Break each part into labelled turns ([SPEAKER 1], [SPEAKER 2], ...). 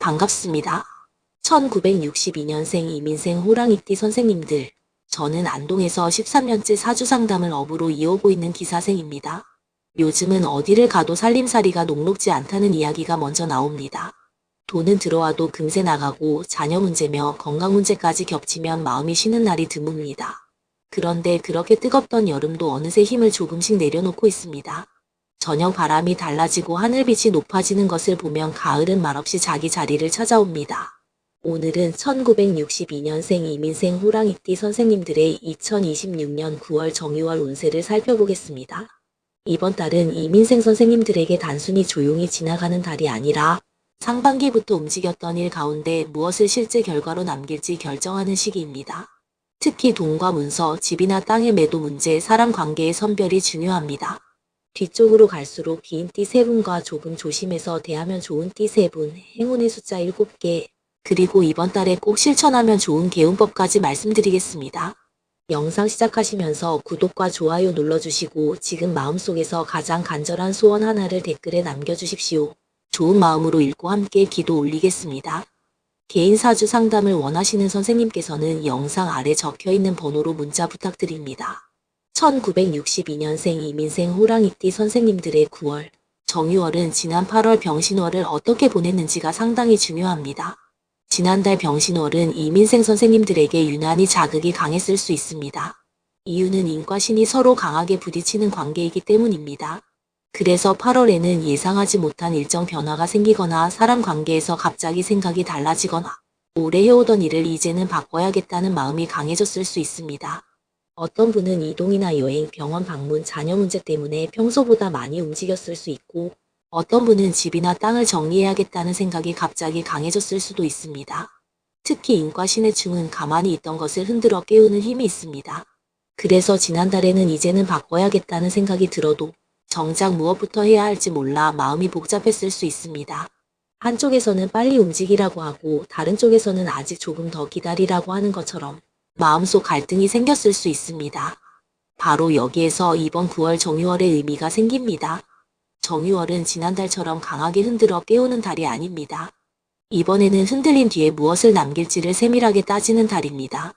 [SPEAKER 1] 반갑습니다. 1962년생 이민생 호랑이띠 선생님들, 저는 안동에서 13년째 사주상담을 업으로 이어오고 있는 기사생입니다. 요즘은 어디를 가도 살림살이가 녹록지 않다는 이야기가 먼저 나옵니다. 돈은 들어와도 금세 나가고 자녀 문제며 건강 문제까지 겹치면 마음이 쉬는 날이 드뭅니다. 그런데 그렇게 뜨겁던 여름도 어느새 힘을 조금씩 내려놓고 있습니다. 저녁 바람이 달라지고 하늘빛이 높아지는 것을 보면 가을은 말없이 자기 자리를 찾아옵니다. 오늘은 1962년생 이민생 호랑이띠 선생님들의 2026년 9월 정유월 운세를 살펴보겠습니다. 이번 달은 이민생 선생님들에게 단순히 조용히 지나가는 달이 아니라 상반기부터 움직였던 일 가운데 무엇을 실제 결과로 남길지 결정하는 시기입니다. 특히 돈과 문서, 집이나 땅의 매도 문제, 사람 관계의 선별이 중요합니다. 뒤쪽으로 갈수록 긴 띠 3분과 조금 조심해서 대하면 좋은 띠 3분, 행운의 숫자 7개, 그리고 이번 달에 꼭 실천하면 좋은 개운법까지 말씀드리겠습니다. 영상 시작하시면서 구독과 좋아요 눌러주시고 지금 마음속에서 가장 간절한 소원 하나를 댓글에 남겨주십시오. 좋은 마음으로 읽고 함께 기도 올리겠습니다. 개인 사주 상담을 원하시는 선생님께서는 영상 아래 적혀있는 번호로 문자 부탁드립니다. 1962년생 이민생 호랑이띠 선생님들의 9월, 정유월은 지난 8월 병신월을 어떻게 보냈는지가 상당히 중요합니다. 지난달 병신월은 이민생 선생님들에게 유난히 자극이 강했을 수 있습니다. 이유는 인과 신이 서로 강하게 부딪히는 관계이기 때문입니다. 그래서 8월에는 예상하지 못한 일정 변화가 생기거나 사람 관계에서 갑자기 생각이 달라지거나 오래 해오던 일을 이제는 바꿔야겠다는 마음이 강해졌을 수 있습니다. 어떤 분은 이동이나 여행, 병원 방문, 자녀 문제 때문에 평소보다 많이 움직였을 수 있고 어떤 분은 집이나 땅을 정리해야겠다는 생각이 갑자기 강해졌을 수도 있습니다. 특히 인과신의 충은 가만히 있던 것을 흔들어 깨우는 힘이 있습니다. 그래서 지난달에는 이제는 바꿔야겠다는 생각이 들어도 정작 무엇부터 해야 할지 몰라 마음이 복잡했을 수 있습니다. 한쪽에서는 빨리 움직이라고 하고 다른 쪽에서는 아직 조금 더 기다리라고 하는 것처럼 마음속 갈등이 생겼을 수 있습니다. 바로 여기에서 이번 9월 정유월의 의미가 생깁니다. 정유월은 지난달처럼 강하게 흔들어 깨우는 달이 아닙니다. 이번에는 흔들린 뒤에 무엇을 남길지를 세밀하게 따지는 달입니다.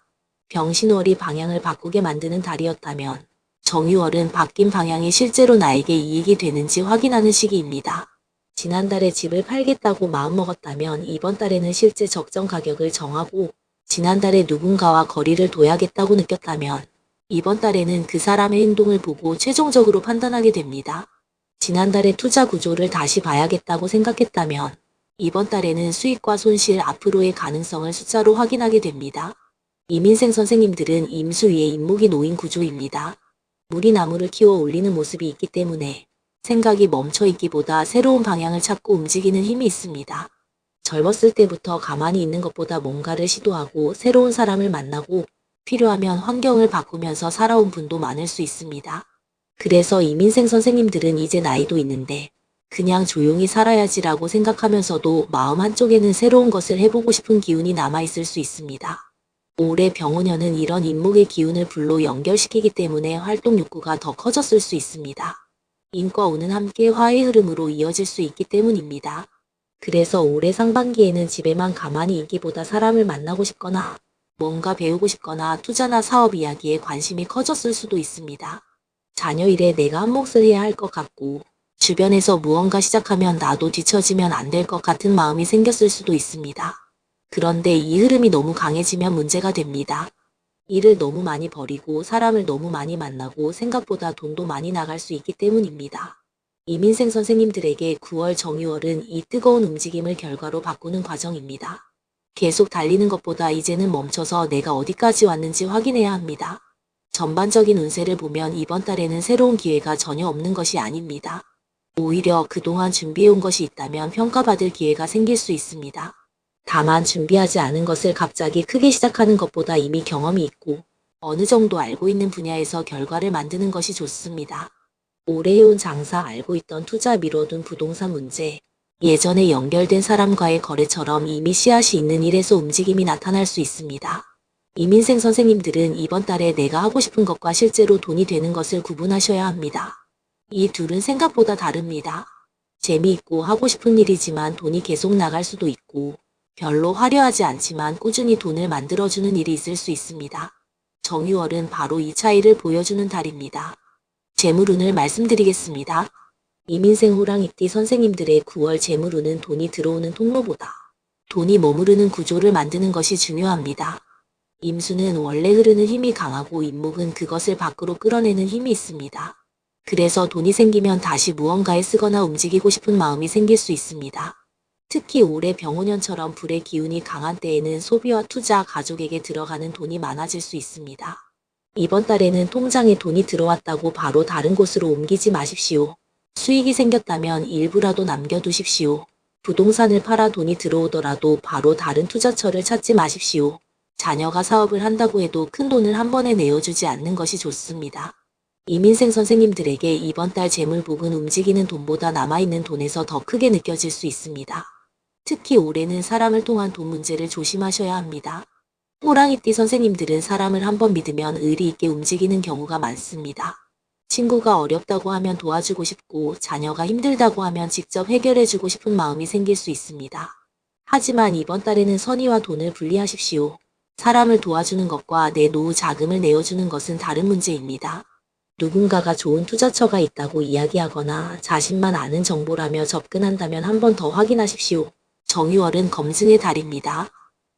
[SPEAKER 1] 병신월이 방향을 바꾸게 만드는 달이었다면 정유월은 바뀐 방향이 실제로 나에게 이익이 되는지 확인하는 시기입니다. 지난달에 집을 팔겠다고 마음먹었다면 이번 달에는 실제 적정 가격을 정하고 지난달에 누군가와 거리를 둬야겠다고 느꼈다면 이번 달에는 그 사람의 행동을 보고 최종적으로 판단하게 됩니다. 지난달에 투자 구조를 다시 봐야겠다고 생각했다면 이번 달에는 수익과 손실, 앞으로의 가능성을 숫자로 확인하게 됩니다. 이민생 선생님들은 임수 위에 임목이 놓인 구조입니다. 물이 나무를 키워 올리는 모습이 있기 때문에 생각이 멈춰있기보다 새로운 방향을 찾고 움직이는 힘이 있습니다. 젊었을 때부터 가만히 있는 것보다 뭔가를 시도하고 새로운 사람을 만나고 필요하면 환경을 바꾸면서 살아온 분도 많을 수 있습니다. 그래서 이민생 선생님들은 이제 나이도 있는데 그냥 조용히 살아야지라고 생각하면서도 마음 한쪽에는 새로운 것을 해보고 싶은 기운이 남아있을 수 있습니다. 올해 병원년은 이런 인목의 기운을 불로 연결시키기 때문에 활동 욕구가 더 커졌을 수 있습니다. 인과 운은 함께 화의 흐름으로 이어질 수 있기 때문입니다. 그래서 올해 상반기에는 집에만 가만히 있기보다 사람을 만나고 싶거나 뭔가 배우고 싶거나 투자나 사업 이야기에 관심이 커졌을 수도 있습니다. 자녀 일에 내가 한 몫을 해야 할 것 같고 주변에서 무언가 시작하면 나도 뒤처지면 안 될 것 같은 마음이 생겼을 수도 있습니다. 그런데 이 흐름이 너무 강해지면 문제가 됩니다. 일을 너무 많이 버리고 사람을 너무 많이 만나고 생각보다 돈도 많이 나갈 수 있기 때문입니다. 이민생 선생님들에게 9월 정유월은 이 뜨거운 움직임을 결과로 바꾸는 과정입니다. 계속 달리는 것보다 이제는 멈춰서 내가 어디까지 왔는지 확인해야 합니다. 전반적인 운세를 보면 이번 달에는 새로운 기회가 전혀 없는 것이 아닙니다. 오히려 그동안 준비해온 것이 있다면 평가받을 기회가 생길 수 있습니다. 다만 준비하지 않은 것을 갑자기 크게 시작하는 것보다 이미 경험이 있고 어느 정도 알고 있는 분야에서 결과를 만드는 것이 좋습니다. 오래 해온 장사, 알고 있던 투자, 미뤄둔 부동산 문제, 예전에 연결된 사람과의 거래처럼 이미 씨앗이 있는 일에서 움직임이 나타날 수 있습니다. 이민생 선생님들은 이번 달에 내가 하고 싶은 것과 실제로 돈이 되는 것을 구분하셔야 합니다. 이 둘은 생각보다 다릅니다. 재미있고 하고 싶은 일이지만 돈이 계속 나갈 수도 있고 별로 화려하지 않지만 꾸준히 돈을 만들어주는 일이 있을 수 있습니다. 정유월은 바로 이 차이를 보여주는 달입니다. 재물운을 말씀드리겠습니다. 이민생 호랑이띠 선생님들의 9월 재물운은 돈이 들어오는 통로보다 돈이 머무르는 구조를 만드는 것이 중요합니다. 임수는 원래 흐르는 힘이 강하고 임목은 그것을 밖으로 끌어내는 힘이 있습니다. 그래서 돈이 생기면 다시 무언가에 쓰거나 움직이고 싶은 마음이 생길 수 있습니다. 특히 올해 병오년처럼 불의 기운이 강한 때에는 소비와 투자, 가족에게 들어가는 돈이 많아질 수 있습니다. 이번 달에는 통장에 돈이 들어왔다고 바로 다른 곳으로 옮기지 마십시오. 수익이 생겼다면 일부라도 남겨두십시오. 부동산을 팔아 돈이 들어오더라도 바로 다른 투자처를 찾지 마십시오. 자녀가 사업을 한다고 해도 큰 돈을 한 번에 내어주지 않는 것이 좋습니다. 이민생 선생님들에게 이번 달 재물복은 움직이는 돈보다 남아있는 돈에서 더 크게 느껴질 수 있습니다. 특히 올해는 사람을 통한 돈 문제를 조심하셔야 합니다. 호랑이띠 선생님들은 사람을 한번 믿으면 의리 있게 움직이는 경우가 많습니다. 친구가 어렵다고 하면 도와주고 싶고 자녀가 힘들다고 하면 직접 해결해주고 싶은 마음이 생길 수 있습니다. 하지만 이번 달에는 선의와 돈을 분리하십시오. 사람을 도와주는 것과 내 노후 자금을 내어주는 것은 다른 문제입니다. 누군가가 좋은 투자처가 있다고 이야기하거나 자신만 아는 정보라며 접근한다면 한 번 더 확인하십시오. 정유월은 검증의 달입니다.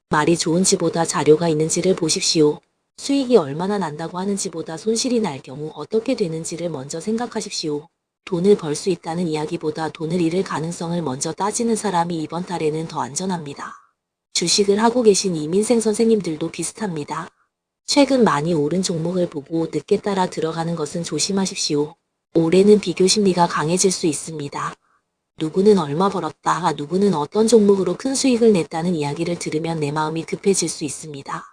[SPEAKER 1] 말이 좋은지보다 자료가 있는지를 보십시오. 수익이 얼마나 난다고 하는지보다 손실이 날 경우 어떻게 되는지를 먼저 생각하십시오. 돈을 벌 수 있다는 이야기보다 돈을 잃을 가능성을 먼저 따지는 사람이 이번 달에는 더 안전합니다. 주식을 하고 계신 이민생 선생님들도 비슷합니다. 최근 많이 오른 종목을 보고 늦게 따라 들어가는 것은 조심하십시오. 올해는 비교 심리가 강해질 수 있습니다. 누구는 얼마 벌었다, 누구는 어떤 종목으로 큰 수익을 냈다는 이야기를 들으면 내 마음이 급해질 수 있습니다.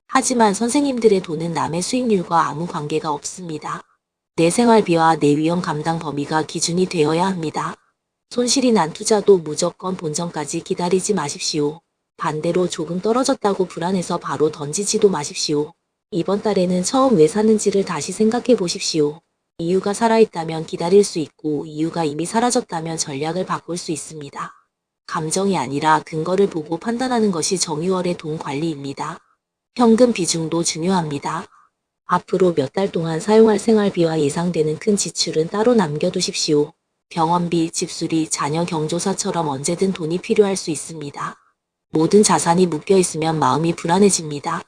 [SPEAKER 1] 하지만 선생님들의 돈은 남의 수익률과 아무 관계가 없습니다. 내 생활비와 내 위험 감당 범위가 기준이 되어야 합니다. 손실이 난 투자도 무조건 본전까지 기다리지 마십시오. 반대로 조금 떨어졌다고 불안해서 바로 던지지도 마십시오. 이번 달에는 처음 왜 샀는지를 다시 생각해 보십시오. 이유가 살아있다면 기다릴 수 있고 이유가 이미 사라졌다면 전략을 바꿀 수 있습니다. 감정이 아니라 근거를 보고 판단하는 것이 정유월의 돈 관리입니다. 현금 비중도 중요합니다. 앞으로 몇 달 동안 사용할 생활비와 예상되는 큰 지출은 따로 남겨두십시오. 병원비, 집수리, 자녀 경조사처럼 언제든 돈이 필요할 수 있습니다. 모든 자산이 묶여있으면 마음이 불안해집니다.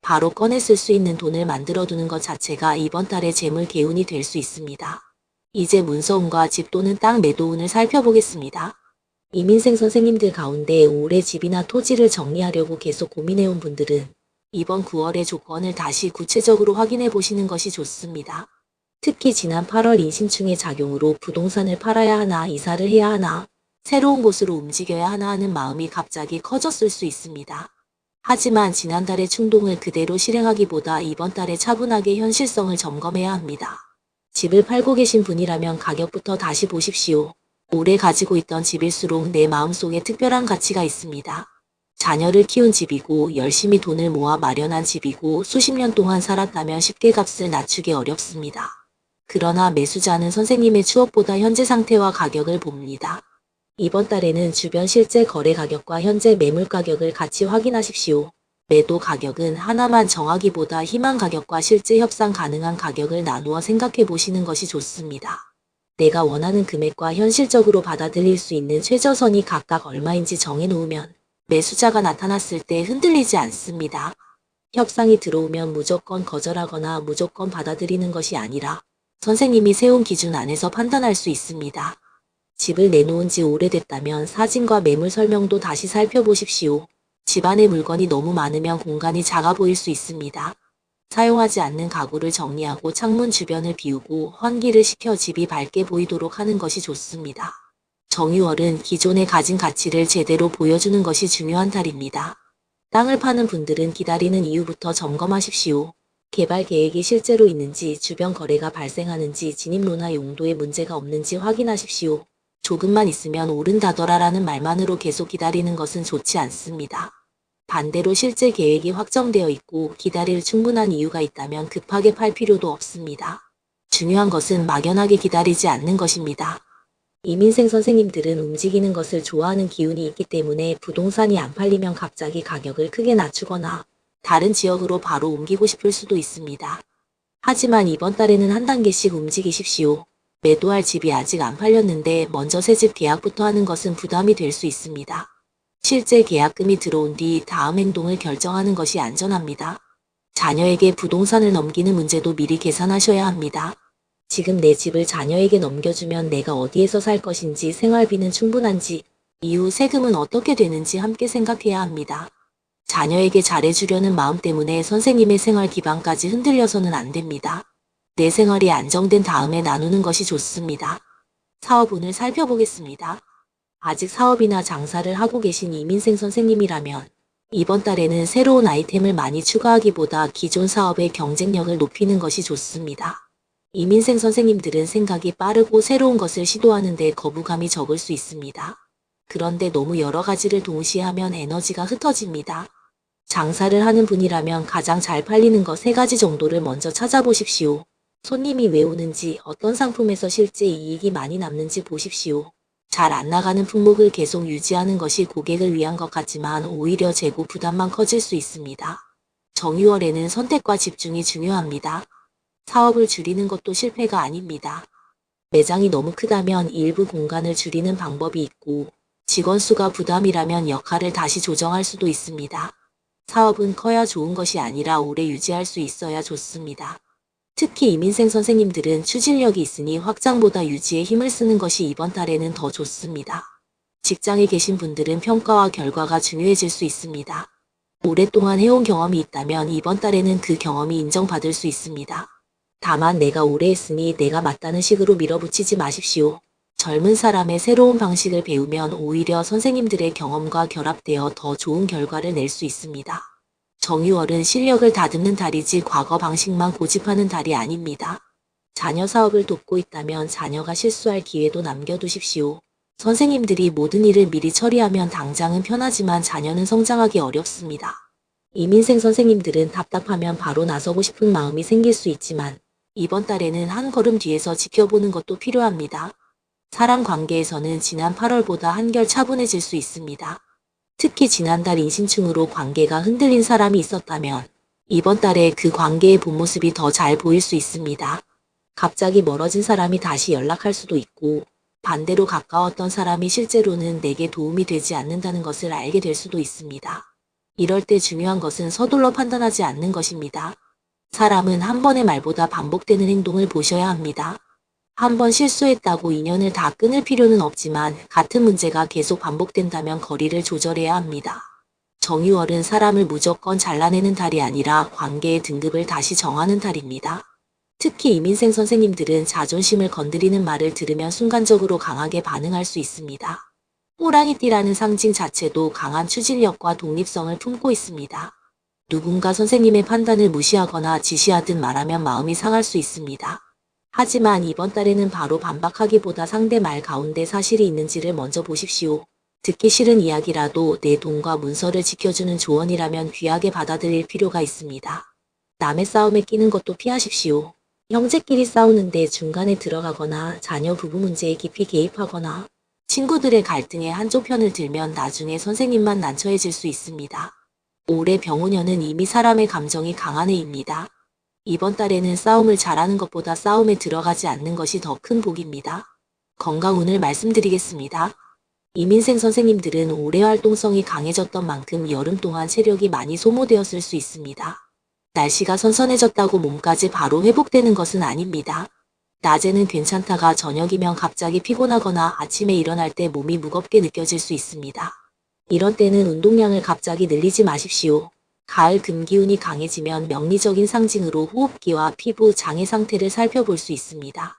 [SPEAKER 1] 바로 꺼내 쓸 수 있는 돈을 만들어두는 것 자체가 이번 달의 재물 개운이 될 수 있습니다. 이제 문서운과 집 또는 땅 매도운을 살펴보겠습니다. 이민생 선생님들 가운데 올해 집이나 토지를 정리하려고 계속 고민해온 분들은 이번 9월의 조건을 다시 구체적으로 확인해 보시는 것이 좋습니다. 특히 지난 8월 인신충의 작용으로 부동산을 팔아야 하나, 이사를 해야 하나, 새로운 곳으로 움직여야 하나 하는 마음이 갑자기 커졌을 수 있습니다. 하지만 지난달의 충동을 그대로 실행하기보다 이번 달에 차분하게 현실성을 점검해야 합니다. 집을 팔고 계신 분이라면 가격부터 다시 보십시오. 오래 가지고 있던 집일수록 내 마음속에 특별한 가치가 있습니다. 자녀를 키운 집이고 열심히 돈을 모아 마련한 집이고 수십 년 동안 살았다면 쉽게 값을 낮추기 어렵습니다. 그러나 매수자는 선생님의 추억보다 현재 상태와 가격을 봅니다. 이번 달에는 주변 실제 거래 가격과 현재 매물 가격을 같이 확인하십시오. 매도 가격은 하나만 정하기보다 희망 가격과 실제 협상 가능한 가격을 나누어 생각해 보시는 것이 좋습니다. 내가 원하는 금액과 현실적으로 받아들일 수 있는 최저선이 각각 얼마인지 정해놓으면 매수자가 나타났을 때 흔들리지 않습니다. 협상이 들어오면 무조건 거절하거나 무조건 받아들이는 것이 아니라 선생님이 세운 기준 안에서 판단할 수 있습니다. 집을 내놓은 지 오래됐다면 사진과 매물 설명도 다시 살펴보십시오. 집안에 물건이 너무 많으면 공간이 작아 보일 수 있습니다. 사용하지 않는 가구를 정리하고 창문 주변을 비우고 환기를 시켜 집이 밝게 보이도록 하는 것이 좋습니다. 정유월은 기존에 가진 가치를 제대로 보여주는 것이 중요한 달입니다. 땅을 파는 분들은 기다리는 이유부터 점검하십시오. 개발 계획이 실제로 있는지, 주변 거래가 발생하는지, 진입로나 용도에 문제가 없는지 확인하십시오. 조금만 있으면 오른다더라라는 말만으로 계속 기다리는 것은 좋지 않습니다. 반대로 실제 계획이 확정되어 있고 기다릴 충분한 이유가 있다면 급하게 팔 필요도 없습니다. 중요한 것은 막연하게 기다리지 않는 것입니다. 이민생 선생님들은 움직이는 것을 좋아하는 기운이 있기 때문에 부동산이 안 팔리면 갑자기 가격을 크게 낮추거나 다른 지역으로 바로 옮기고 싶을 수도 있습니다. 하지만 이번 달에는 한 단계씩 움직이십시오. 매도할 집이 아직 안 팔렸는데 먼저 새 집 계약부터 하는 것은 부담이 될 수 있습니다. 실제 계약금이 들어온 뒤 다음 행동을 결정하는 것이 안전합니다. 자녀에게 부동산을 넘기는 문제도 미리 계산하셔야 합니다. 지금 내 집을 자녀에게 넘겨주면 내가 어디에서 살 것인지, 생활비는 충분한지, 이후 세금은 어떻게 되는지 함께 생각해야 합니다. 자녀에게 잘해주려는 마음 때문에 선생님의 생활 기반까지 흔들려서는 안 됩니다. 내 생활이 안정된 다음에 나누는 것이 좋습니다. 사업운을 살펴보겠습니다. 아직 사업이나 장사를 하고 계신 이민생 선생님이라면 이번 달에는 새로운 아이템을 많이 추가하기보다 기존 사업의 경쟁력을 높이는 것이 좋습니다. 이민생 선생님들은 생각이 빠르고 새로운 것을 시도하는데 거부감이 적을 수 있습니다. 그런데 너무 여러 가지를 동시에 하면 에너지가 흩어집니다. 장사를 하는 분이라면 가장 잘 팔리는 것 3가지 정도를 먼저 찾아보십시오. 손님이 왜 오는지, 어떤 상품에서 실제 이익이 많이 남는지 보십시오. 잘 안 나가는 품목을 계속 유지하는 것이 고객을 위한 것 같지만 오히려 재고 부담만 커질 수 있습니다. 정유월에는 선택과 집중이 중요합니다. 사업을 줄이는 것도 실패가 아닙니다. 매장이 너무 크다면 일부 공간을 줄이는 방법이 있고 직원 수가 부담이라면 역할을 다시 조정할 수도 있습니다. 사업은 커야 좋은 것이 아니라 오래 유지할 수 있어야 좋습니다. 특히 이민생 선생님들은 추진력이 있으니 확장보다 유지에 힘을 쓰는 것이 이번 달에는 더 좋습니다. 직장에 계신 분들은 평가와 결과가 중요해질 수 있습니다. 오랫동안 해온 경험이 있다면 이번 달에는 그 경험이 인정받을 수 있습니다. 다만 내가 오래 했으니 내가 맞다는 식으로 밀어붙이지 마십시오. 젊은 사람의 새로운 방식을 배우면 오히려 선생님들의 경험과 결합되어 더 좋은 결과를 낼 수 있습니다. 정유월은 실력을 다듬는 달이지 과거 방식만 고집하는 달이 아닙니다. 자녀 사업을 돕고 있다면 자녀가 실수할 기회도 남겨두십시오. 선생님들이 모든 일을 미리 처리하면 당장은 편하지만 자녀는 성장하기 어렵습니다. 이민생 선생님들은 답답하면 바로 나서고 싶은 마음이 생길 수 있지만 이번 달에는 한 걸음 뒤에서 지켜보는 것도 필요합니다. 사람 관계에서는 지난 8월보다 한결 차분해질 수 있습니다. 특히 지난달 인신충으로 관계가 흔들린 사람이 있었다면 이번 달에 그 관계의 본 모습이 더 잘 보일 수 있습니다. 갑자기 멀어진 사람이 다시 연락할 수도 있고 반대로 가까웠던 사람이 실제로는 내게 도움이 되지 않는다는 것을 알게 될 수도 있습니다. 이럴 때 중요한 것은 서둘러 판단하지 않는 것입니다. 사람은 한 번의 말보다 반복되는 행동을 보셔야 합니다. 한 번 실수했다고 인연을 다 끊을 필요는 없지만 같은 문제가 계속 반복된다면 거리를 조절해야 합니다. 정유월은 사람을 무조건 잘라내는 달이 아니라 관계의 등급을 다시 정하는 달입니다. 특히 이민생 선생님들은 자존심을 건드리는 말을 들으면 순간적으로 강하게 반응할 수 있습니다. 호랑이띠라는 상징 자체도 강한 추진력과 독립성을 품고 있습니다. 누군가 선생님의 판단을 무시하거나 지시하듯 말하면 마음이 상할 수 있습니다. 하지만 이번 달에는 바로 반박하기보다 상대 말 가운데 사실이 있는지를 먼저 보십시오. 듣기 싫은 이야기라도 내 돈과 문서를 지켜주는 조언이라면 귀하게 받아들일 필요가 있습니다. 남의 싸움에 끼는 것도 피하십시오. 형제끼리 싸우는데 중간에 들어가거나 자녀 부부 문제에 깊이 개입하거나 친구들의 갈등에 한쪽 편을 들면 나중에 선생님만 난처해질 수 있습니다. 올해 병우년은 이미 사람의 감정이 강한 해입니다. 이번 달에는 싸움을 잘하는 것보다 싸움에 들어가지 않는 것이 더 큰 복입니다. 건강운을 말씀드리겠습니다. 이민생 선생님들은 올해 활동성이 강해졌던 만큼 여름 동안 체력이 많이 소모되었을 수 있습니다. 날씨가 선선해졌다고 몸까지 바로 회복되는 것은 아닙니다. 낮에는 괜찮다가 저녁이면 갑자기 피곤하거나 아침에 일어날 때 몸이 무겁게 느껴질 수 있습니다. 이런 때는 운동량을 갑자기 늘리지 마십시오. 가을 금기운이 강해지면 명리적인 상징으로 호흡기와 피부, 장의 상태를 살펴볼 수 있습니다.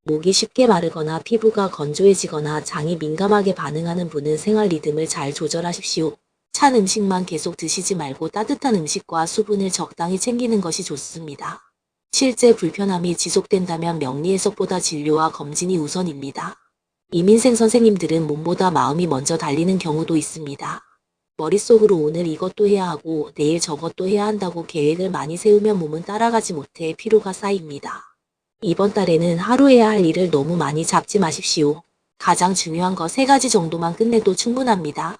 [SPEAKER 1] 목이 쉽게 마르거나 피부가 건조해지거나 장이 민감하게 반응하는 분은 생활 리듬을 잘 조절하십시오. 찬 음식만 계속 드시지 말고 따뜻한 음식과 수분을 적당히 챙기는 것이 좋습니다. 실제 불편함이 지속된다면 명리 해석보다 진료와 검진이 우선입니다. 이민생 선생님들은 몸보다 마음이 먼저 달리는 경우도 있습니다. 머릿속으로 오늘 이것도 해야 하고 내일 저것도 해야 한다고 계획을 많이 세우면 몸은 따라가지 못해 피로가 쌓입니다. 이번 달에는 하루 해야 할 일을 너무 많이 잡지 마십시오. 가장 중요한 거 3가지 정도만 끝내도 충분합니다.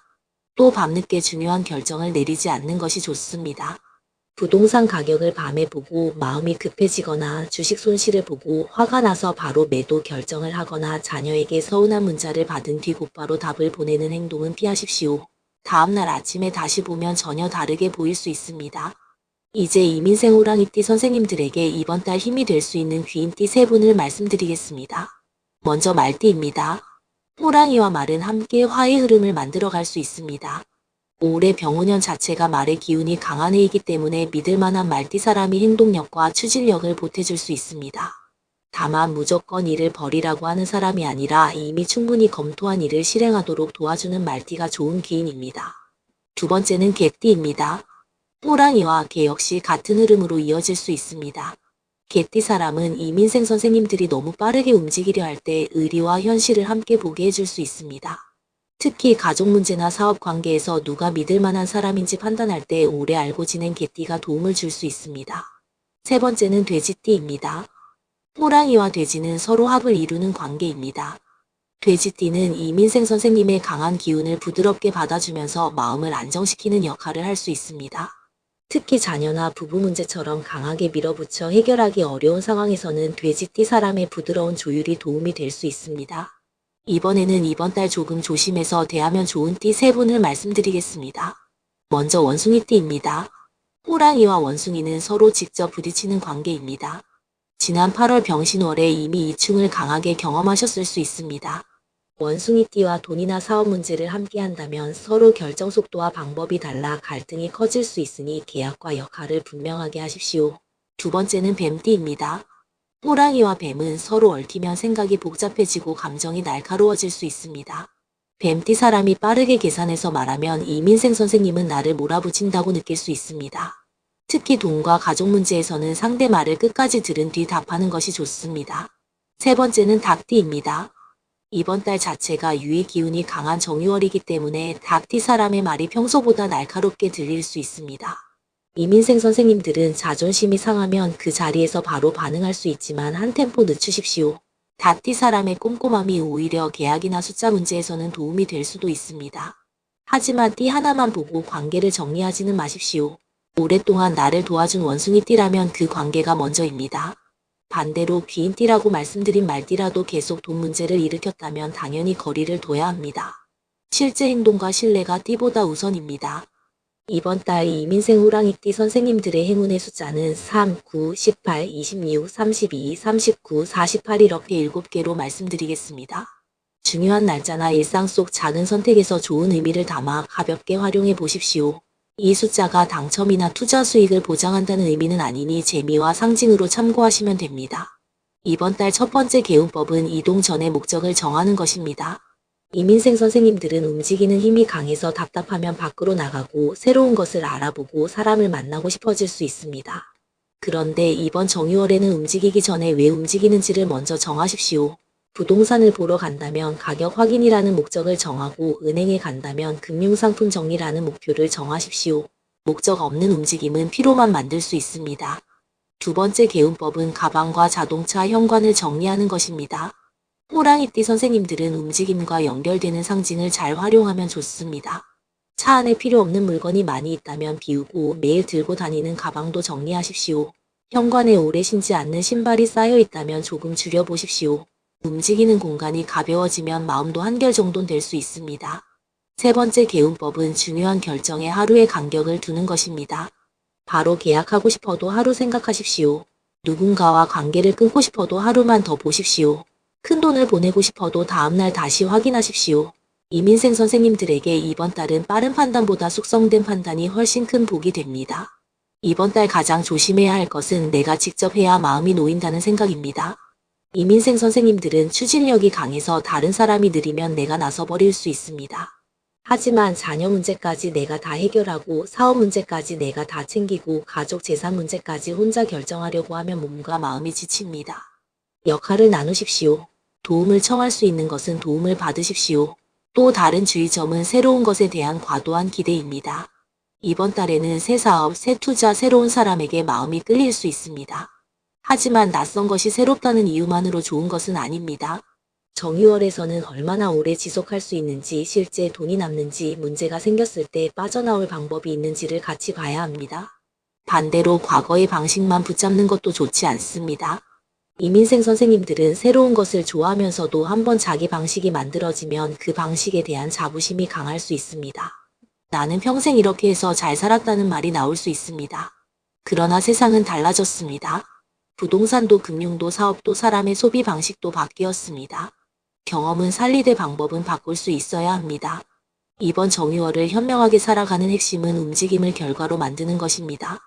[SPEAKER 1] 또 밤늦게 중요한 결정을 내리지 않는 것이 좋습니다. 부동산 가격을 밤에 보고 마음이 급해지거나 주식 손실을 보고 화가 나서 바로 매도 결정을 하거나 자녀에게 서운한 문자를 받은 뒤 곧바로 답을 보내는 행동은 피하십시오. 다음날 아침에 다시 보면 전혀 다르게 보일 수 있습니다. 이제 이민생 호랑이띠 선생님들에게 이번 달 힘이 될 수 있는 귀인띠 3분을 말씀드리겠습니다. 먼저 말띠입니다. 호랑이와 말은 함께 화의 흐름을 만들어갈 수 있습니다. 올해 병운년 자체가 말의 기운이 강한 해이기 때문에 믿을만한 말띠 사람이 행동력과 추진력을 보태줄 수 있습니다. 다만 무조건 일을 벌이라고 하는 사람이 아니라 이미 충분히 검토한 일을 실행하도록 도와주는 말띠가 좋은 기인입니다. 두 번째는 개띠입니다. 호랑이와 개 역시 같은 흐름으로 이어질 수 있습니다. 개띠 사람은 이민생 선생님들이 너무 빠르게 움직이려 할 때 의리와 현실을 함께 보게 해줄 수 있습니다. 특히 가족 문제나 사업 관계에서 누가 믿을 만한 사람인지 판단할 때 오래 알고 지낸 개띠가 도움을 줄 수 있습니다. 세 번째는 돼지띠입니다. 호랑이와 돼지는 서로 합을 이루는 관계입니다. 돼지띠는 이민생 선생님의 강한 기운을 부드럽게 받아주면서 마음을 안정시키는 역할을 할 수 있습니다. 특히 자녀나 부부 문제처럼 강하게 밀어붙여 해결하기 어려운 상황에서는 돼지띠 사람의 부드러운 조율이 도움이 될 수 있습니다. 이번에는 이번 달 조금 조심해서 대하면 좋은 띠 3분을 말씀드리겠습니다. 먼저 원숭이띠입니다. 호랑이와 원숭이는 서로 직접 부딪히는 관계입니다. 지난 8월 병신월에 이미 이충을 강하게 경험하셨을 수 있습니다. 원숭이띠와 돈이나 사업 문제를 함께 한다면 서로 결정 속도와 방법이 달라 갈등이 커질 수 있으니 계약과 역할을 분명하게 하십시오. 두 번째는 뱀띠입니다. 호랑이와 뱀은 서로 얽히면 생각이 복잡해지고 감정이 날카로워질 수 있습니다. 뱀띠 사람이 빠르게 계산해서 말하면 이민생 선생님은 나를 몰아붙인다고 느낄 수 있습니다. 특히 돈과 가족 문제에서는 상대 말을 끝까지 들은 뒤 답하는 것이 좋습니다. 세 번째는 닭띠입니다. 이번 달 자체가 유의 기운이 강한 정유월이기 때문에 닭띠 사람의 말이 평소보다 날카롭게 들릴 수 있습니다. 이민생 선생님들은 자존심이 상하면 그 자리에서 바로 반응할 수 있지만 한 템포 늦추십시오. 닭띠 사람의 꼼꼼함이 오히려 계약이나 숫자 문제에서는 도움이 될 수도 있습니다. 하지만 띠 하나만 보고 관계를 정리하지는 마십시오. 오랫동안 나를 도와준 원숭이띠라면 그 관계가 먼저입니다. 반대로 귀인띠라고 말씀드린 말띠라도 계속 돈 문제를 일으켰다면 당연히 거리를 둬야 합니다. 실제 행동과 신뢰가 띠보다 우선입니다. 이번 달 이민생 호랑이띠 선생님들의 행운의 숫자는 3, 9, 18, 26, 32, 39, 48 이렇게 7개로 말씀드리겠습니다. 중요한 날짜나 일상 속 작은 선택에서 좋은 의미를 담아 가볍게 활용해 보십시오. 이 숫자가 당첨이나 투자 수익을 보장한다는 의미는 아니니 재미와 상징으로 참고하시면 됩니다. 이번 달 첫 번째 개운법은 이동 전의 목적을 정하는 것입니다. 이민생 선생님들은 움직이는 힘이 강해서 답답하면 밖으로 나가고 새로운 것을 알아보고 사람을 만나고 싶어질 수 있습니다. 그런데 이번 정유월에는 움직이기 전에 왜 움직이는지를 먼저 정하십시오. 부동산을 보러 간다면 가격 확인이라는 목적을 정하고 은행에 간다면 금융상품 정리라는 목표를 정하십시오. 목적 없는 움직임은 피로만 만들 수 있습니다. 두 번째 개운법은 가방과 자동차 현관을 정리하는 것입니다. 호랑이띠 선생님들은 움직임과 연결되는 상징을 잘 활용하면 좋습니다. 차 안에 필요 없는 물건이 많이 있다면 비우고 매일 들고 다니는 가방도 정리하십시오. 현관에 오래 신지 않는 신발이 쌓여 있다면 조금 줄여보십시오. 움직이는 공간이 가벼워지면 마음도 한결 정돈 될 수 있습니다. 세 번째 개운법은 중요한 결정에 하루의 간격을 두는 것입니다. 바로 계약하고 싶어도 하루 생각하십시오. 누군가와 관계를 끊고 싶어도 하루만 더 보십시오. 큰 돈을 보내고 싶어도 다음날 다시 확인하십시오. 이민생 선생님들에게 이번 달은 빠른 판단보다 숙성된 판단이 훨씬 큰 복이 됩니다. 이번 달 가장 조심해야 할 것은 내가 직접 해야 마음이 놓인다는 생각입니다. 이민생 선생님들은 추진력이 강해서 다른 사람이 느리면 내가 나서버릴 수 있습니다. 하지만 자녀 문제까지 내가 다 해결하고 사업 문제까지 내가 다 챙기고 가족 재산 문제까지 혼자 결정하려고 하면 몸과 마음이 지칩니다. 역할을 나누십시오. 도움을 청할 수 있는 것은 도움을 받으십시오. 또 다른 주의점은 새로운 것에 대한 과도한 기대입니다. 이번 달에는 새 사업, 새 투자, 새로운 사람에게 마음이 끌릴 수 있습니다. 하지만 낯선 것이 새롭다는 이유만으로 좋은 것은 아닙니다. 정유월에서는 얼마나 오래 지속할 수 있는지, 실제 돈이 남는지, 문제가 생겼을 때 빠져나올 방법이 있는지를 같이 봐야 합니다. 반대로 과거의 방식만 붙잡는 것도 좋지 않습니다. 이민생 선생님들은 새로운 것을 좋아하면서도 한번 자기 방식이 만들어지면 그 방식에 대한 자부심이 강할 수 있습니다. 나는 평생 이렇게 해서 잘 살았다는 말이 나올 수 있습니다. 그러나 세상은 달라졌습니다. 부동산도 금융도 사업도 사람의 소비 방식도 바뀌었습니다. 경험은 살리되 방법은 바꿀 수 있어야 합니다. 이번 정유월을 현명하게 살아가는 핵심은 움직임을 결과로 만드는 것입니다.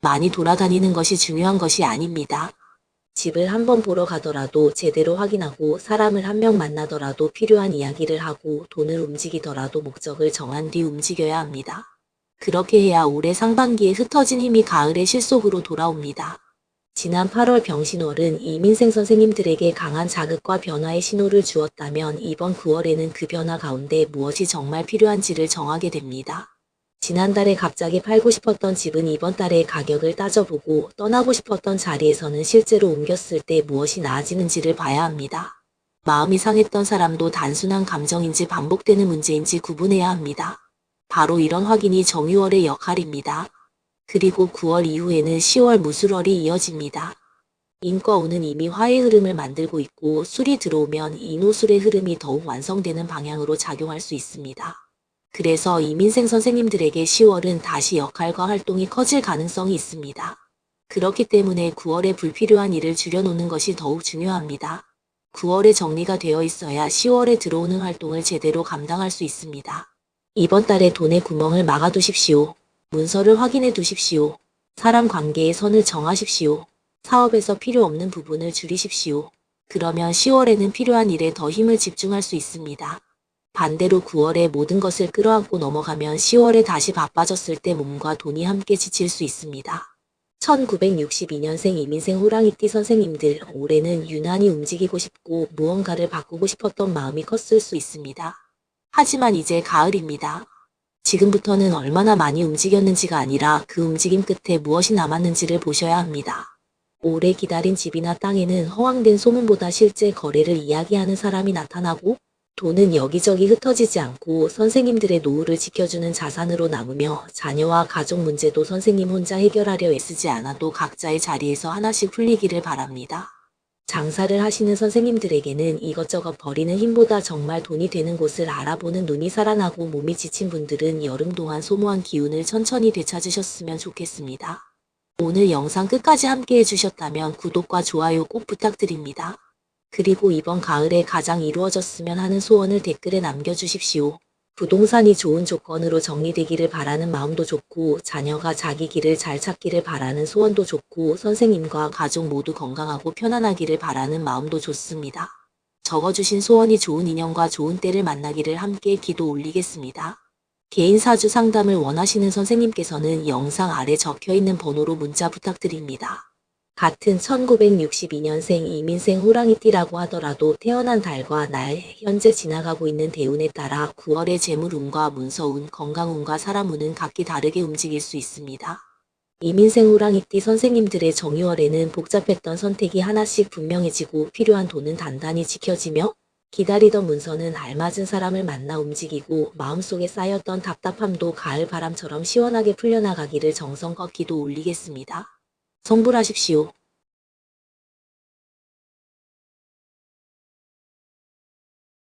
[SPEAKER 1] 많이 돌아다니는 것이 중요한 것이 아닙니다. 집을 한번 보러 가더라도 제대로 확인하고 사람을 한 명 만나더라도 필요한 이야기를 하고 돈을 움직이더라도 목적을 정한 뒤 움직여야 합니다. 그렇게 해야 올해 상반기에 흩어진 힘이 가을의 실속으로 돌아옵니다. 지난 8월 병신월은 이민생 선생님들에게 강한 자극과 변화의 신호를 주었다면 이번 9월에는 그 변화 가운데 무엇이 정말 필요한지를 정하게 됩니다. 지난달에 갑자기 팔고 싶었던 집은 이번 달에 가격을 따져보고 떠나고 싶었던 자리에서는 실제로 옮겼을 때 무엇이 나아지는지를 봐야 합니다. 마음이 상했던 사람도 단순한 감정인지 반복되는 문제인지 구분해야 합니다. 바로 이런 확인이 정유월의 역할입니다. 그리고 9월 이후에는 10월 무술월이 이어집니다. 인과운은 이미 화의 흐름을 만들고 있고 술이 들어오면 인호술의 흐름이 더욱 완성되는 방향으로 작용할 수 있습니다. 그래서 이민생 선생님들에게 10월은 다시 역할과 활동이 커질 가능성이 있습니다. 그렇기 때문에 9월에 불필요한 일을 줄여놓는 것이 더욱 중요합니다. 9월에 정리가 되어 있어야 10월에 들어오는 활동을 제대로 감당할 수 있습니다. 이번 달에 돈의 구멍을 막아두십시오. 문서를 확인해 두십시오. 사람 관계의 선을 정하십시오. 사업에서 필요 없는 부분을 줄이십시오. 그러면 10월에는 필요한 일에 더 힘을 집중할 수 있습니다. 반대로 9월에 모든 것을 끌어안고 넘어가면 10월에 다시 바빠졌을 때 몸과 돈이 함께 지칠 수 있습니다. 1962년생 이민생 호랑이띠 선생님들, 올해는 유난히 움직이고 싶고 무언가를 바꾸고 싶었던 마음이 컸을 수 있습니다. 하지만 이제 가을입니다. 지금부터는 얼마나 많이 움직였는지가 아니라 그 움직임 끝에 무엇이 남았는지를 보셔야 합니다. 오래 기다린 집이나 땅에는 허황된 소문보다 실제 거래를 이야기하는 사람이 나타나고 돈은 여기저기 흩어지지 않고 선생님들의 노후를 지켜주는 자산으로 남으며 자녀와 가족 문제도 선생님 혼자 해결하려 애쓰지 않아도 각자의 자리에서 하나씩 풀리기를 바랍니다. 장사를 하시는 선생님들에게는 이것저것 버리는 힘보다 정말 돈이 되는 곳을 알아보는 눈이 살아나고 몸이 지친 분들은 여름 동안 소모한 기운을 천천히 되찾으셨으면 좋겠습니다. 오늘 영상 끝까지 함께 해주셨다면 구독과 좋아요 꼭 부탁드립니다. 그리고 이번 가을에 가장 이루어졌으면 하는 소원을 댓글에 남겨주십시오. 부동산이 좋은 조건으로 정리되기를 바라는 마음도 좋고 자녀가 자기 길을 잘 찾기를 바라는 소원도 좋고 선생님과 가족 모두 건강하고 편안하기를 바라는 마음도 좋습니다. 적어주신 소원이 좋은 인연과 좋은 때를 만나기를 함께 기도 올리겠습니다. 개인 사주 상담을 원하시는 선생님께서는 영상 아래 적혀있는 번호로 문자 부탁드립니다. 같은 1962년생 이민생 호랑이띠라고 하더라도 태어난 달과 날, 현재 지나가고 있는 대운에 따라 9월의 재물운과 문서운, 건강운과 사람운은 각기 다르게 움직일 수 있습니다. 이민생 호랑이띠 선생님들의 정유월에는 복잡했던 선택이 하나씩 분명해지고 필요한 돈은 단단히 지켜지며 기다리던 문서는 알맞은 사람을 만나 움직이고 마음속에 쌓였던 답답함도 가을 바람처럼 시원하게 풀려나가기를 정성껏 기도 올리겠습니다. 성불하십시오.